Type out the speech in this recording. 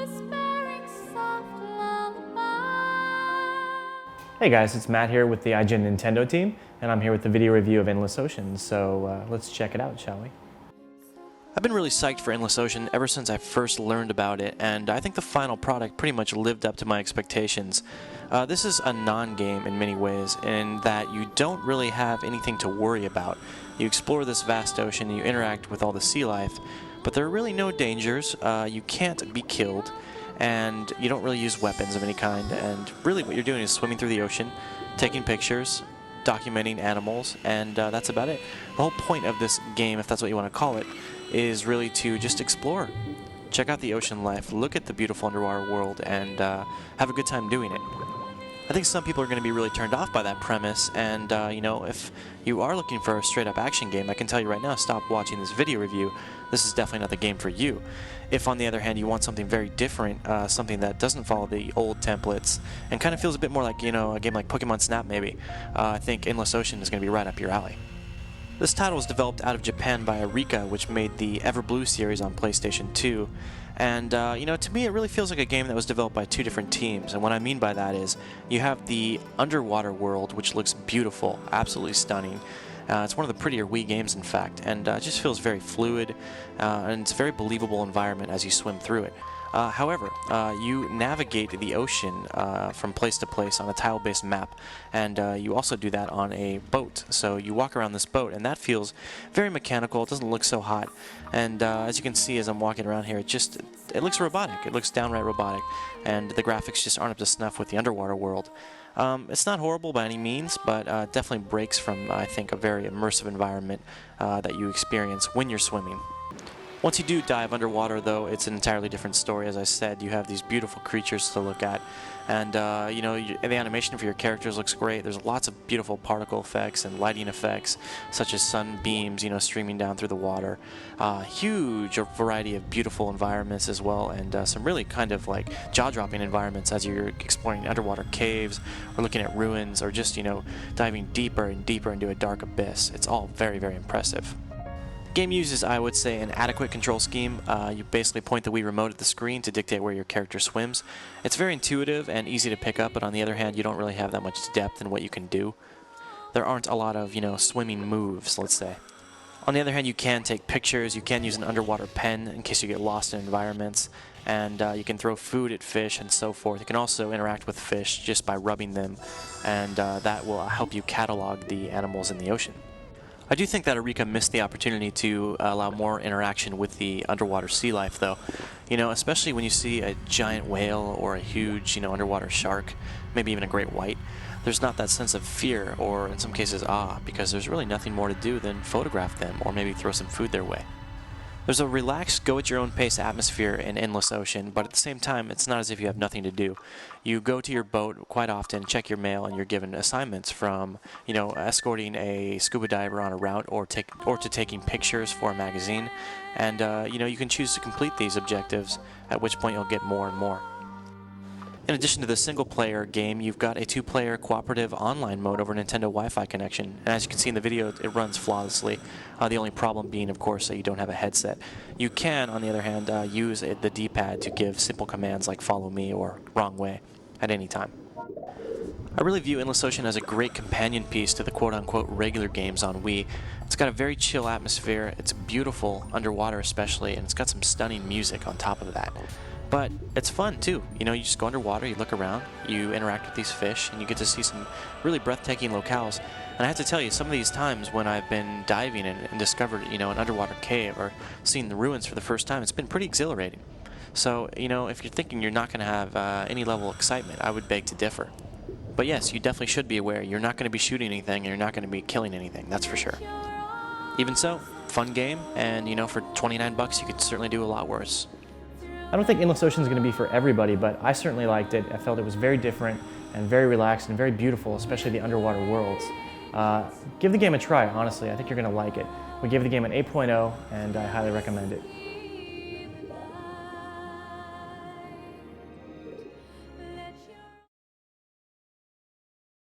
whispering soft lullaby. Hey guys, it's Matt here with the IGN Nintendo team, and I'm here with the video review of Endless Ocean, so let's check it out, shall we? I've been really psyched for Endless Ocean ever since I first learned about it, and I think the final product pretty much lived up to my expectations. This is a non-game in many ways, in that you don't really have anything to worry about. You explore this vast ocean, you interact with all the sea life, but there are really no dangers, you can't be killed, and you don't really use weapons of any kind, and really what you're doing is swimming through the ocean, taking pictures, documenting animals, and that's about it. The whole point of this game, if that's what you want to call it, is really to just explore. Check out the ocean life, look at the beautiful underwater world, and have a good time doing it. I think some people are going to be really turned off by that premise, and you know, if you are looking for a straight-up action game, I can tell you right now, stop watching this video review. This is definitely not the game for you. If, on the other hand, you want something very different, something that doesn't follow the old templates, and kind of feels a bit more like, you know, a game like Pokemon Snap maybe, I think Endless Ocean is going to be right up your alley. This title was developed out of Japan by Eureka, which made the Everblue series on PlayStation 2. And, you know, to me it really feels like a game that was developed by two different teams. And what I mean by that is, you have the underwater world, which looks beautiful, absolutely stunning. It's one of the prettier Wii games, in fact, and it just feels very fluid, and it's a very believable environment as you swim through it. However, you navigate the ocean from place to place on a tile-based map, and you also do that on a boat. So you walk around this boat, and that feels very mechanical. It doesn't look so hot, and as you can see as I'm walking around here, it looks robotic. It looks downright robotic, and the graphics just aren't up to snuff with the underwater world. It's not horrible by any means, but definitely breaks from, I think, a very immersive environment that you experience when you're swimming. Once you do dive underwater, though, it's an entirely different story. As I said, you have these beautiful creatures to look at, and you know, the animation for your characters looks great. There's lots of beautiful particle effects and lighting effects, such as sunbeams, you know, streaming down through the water. Huge variety of beautiful environments as well, and some really kind of like jaw-dropping environments as you're exploring underwater caves, or looking at ruins, or just, you know, diving deeper and deeper into a dark abyss. It's all very, very impressive. The game uses, I would say, an adequate control scheme. You basically point the Wii remote at the screen to dictate where your character swims. It's very intuitive and easy to pick up, but on the other hand, you don't really have that much depth in what you can do. There aren't a lot of, you know, swimming moves, let's say. On the other hand, you can take pictures, you can use an underwater pen in case you get lost in environments, and you can throw food at fish and so forth. You can also interact with fish just by rubbing them, and that will help you catalog the animals in the ocean. I do think that Eureka missed the opportunity to allow more interaction with the underwater sea life, though. You know, especially when you see a giant whale or a huge, you know, underwater shark, maybe even a great white. There's not that sense of fear, or in some cases awe, because there's really nothing more to do than photograph them or maybe throw some food their way. There's a relaxed, go-at-your-own-pace atmosphere in Endless Ocean, but at the same time, it's not as if you have nothing to do. You go to your boat quite often, check your mail, and you're given assignments from, you know, escorting a scuba diver on a route, or to taking pictures for a magazine. And, you know, you can choose to complete these objectives, at which point you'll get more and more. In addition to the single-player game, you've got a two-player cooperative online mode over Nintendo Wi-Fi connection, and as you can see in the video, it runs flawlessly. The only problem being, of course, that you don't have a headset. You can, on the other hand, use the D-pad to give simple commands like follow me or wrong way at any time. I really view Endless Ocean as a great companion piece to the quote-unquote regular games on Wii. It's got a very chill atmosphere, it's beautiful underwater especially, and it's got some stunning music on top of that. But it's fun too. You know, you just go underwater, you look around, you interact with these fish, and you get to see some really breathtaking locales. And I have to tell you, some of these times when I've been diving and discovered, you know, an underwater cave or seen the ruins for the first time, it's been pretty exhilarating. So, you know, if you're thinking you're not going to have any level of excitement, I would beg to differ. But yes, you definitely should be aware. You're not going to be shooting anything, and you're not going to be killing anything, that's for sure. Even so, fun game, and, you know, for 29 bucks, you could certainly do a lot worse. I don't think Endless Ocean is going to be for everybody, but I certainly liked it. I felt it was very different and very relaxed and very beautiful, especially the underwater worlds. Give the game a try, honestly. I think you're going to like it. We gave the game an 8.0, and I highly recommend it.